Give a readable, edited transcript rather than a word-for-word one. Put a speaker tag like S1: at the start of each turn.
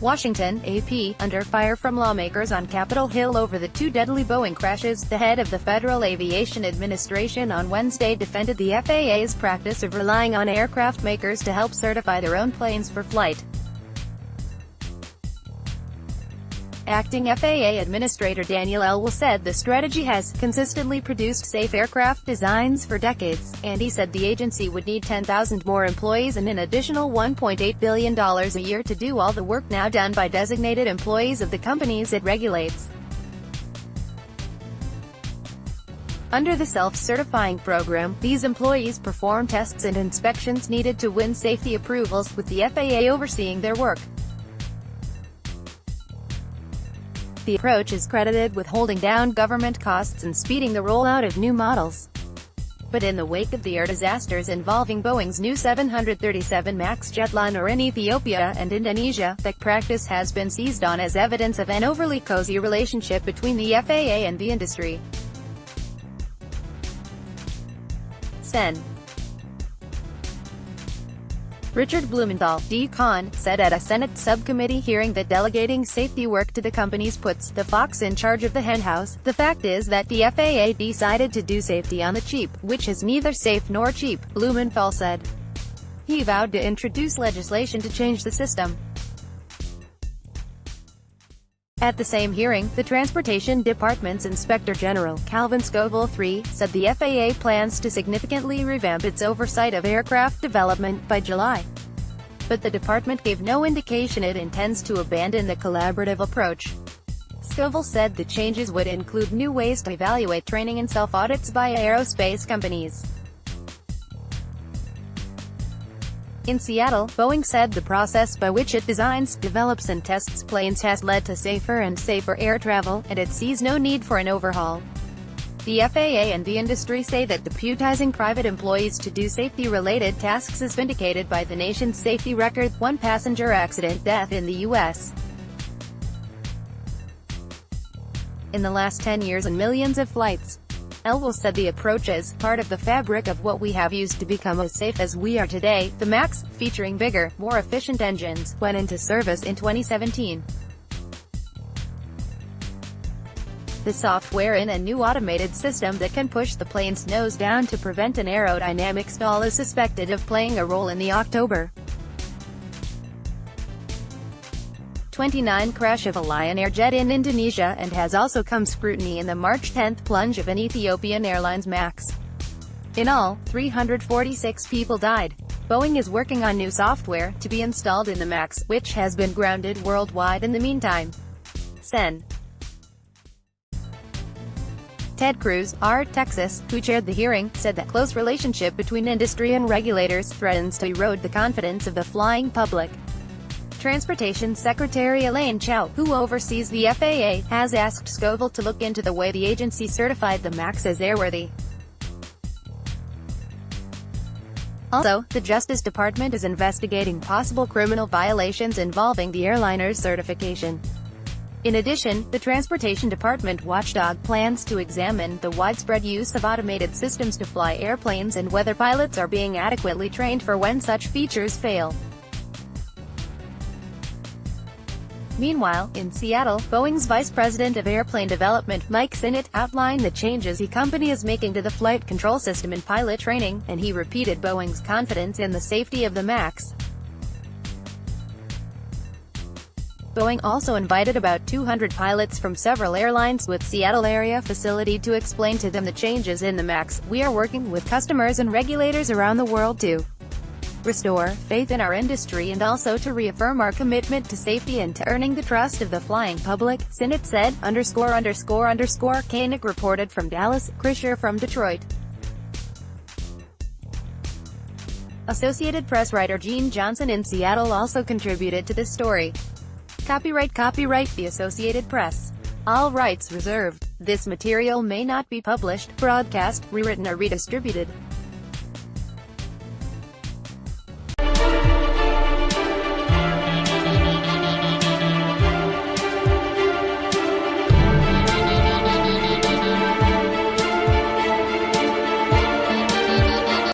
S1: Washington, AP, under fire from lawmakers on Capitol Hill over the two deadly Boeing crashes. The head of the Federal Aviation Administration on Wednesday defended the FAA's practice of relying on aircraft makers to help certify their own planes for flight. Acting FAA Administrator Daniel Elwell said the strategy has consistently produced safe aircraft designs for decades, and he said the agency would need 10,000 more employees and an additional $1.8 billion a year to do all the work now done by designated employees of the companies it regulates. Under the self-certifying program, these employees perform tests and inspections needed to win safety approvals, with the FAA overseeing their work. The approach is credited with holding down government costs and speeding the rollout of new models. But in the wake of the air disasters involving Boeing's new 737 MAX jetliner in Ethiopia and Indonesia, the practice has been seized on as evidence of an overly cozy relationship between the FAA and the industry. Sen. Richard Blumenthal, D-Con, said at a Senate subcommittee hearing that delegating safety work to the companies puts the fox in charge of the henhouse. The fact is that the FAA decided to do safety on the cheap, which is neither safe nor cheap, Blumenthal said. He vowed to introduce legislation to change the system. At the same hearing, the Transportation Department's Inspector General, Calvin Scoville III, said the FAA plans to significantly revamp its oversight of aircraft development by July. But the department gave no indication it intends to abandon the collaborative approach. Scoville said the changes would include new ways to evaluate training and self-audits by aerospace companies. In Seattle, Boeing said the process by which it designs, develops and tests planes has led to safer and safer air travel, and it sees no need for an overhaul. The FAA and the industry say that deputizing private employees to do safety-related tasks is vindicated by the nation's safety record, one passenger accident death in the U.S. in the last 10 years and millions of flights. Elwell said the approach is part of the fabric of what we have used to become as safe as we are today. The MAX, featuring bigger, more efficient engines, went into service in 2017. The software in a new automated system that can push the plane's nose down to prevent an aerodynamic stall is suspected of playing a role in the October 29 crash of a Lion Air jet in Indonesia, and has also come scrutiny in the March 10 plunge of an Ethiopian Airlines MAX. In all, 346 people died. Boeing is working on new software to be installed in the MAX, which has been grounded worldwide in the meantime. Sen. Ted Cruz, R. Texas, who chaired the hearing, said that close relationship between industry and regulators threatens to erode the confidence of the flying public. Transportation Secretary Elaine Chao, who oversees the FAA, has asked Scoville to look into the way the agency certified the MAX as airworthy. Also, the Justice Department is investigating possible criminal violations involving the airliner's certification. In addition, the Transportation Department watchdog plans to examine the widespread use of automated systems to fly airplanes and whether pilots are being adequately trained for when such features fail. Meanwhile, in Seattle, Boeing's Vice President of Airplane Development, Mike Sinnott, outlined the changes the company is making to the flight control system and pilot training, and he repeated Boeing's confidence in the safety of the MAX. Boeing also invited about 200 pilots from several airlines with Seattle area facility to explain to them the changes in the MAX. We are working with customers and regulators around the world to restore faith in our industry and also to reaffirm our commitment to safety and to earning the trust of the flying public, Sinnott said. Koenig reported from Dallas, Krisher from Detroit. Associated Press writer Gene Johnson in Seattle also contributed to this story. Copyright the Associated Press. All rights reserved. This material may not be published, broadcast, rewritten or redistributed.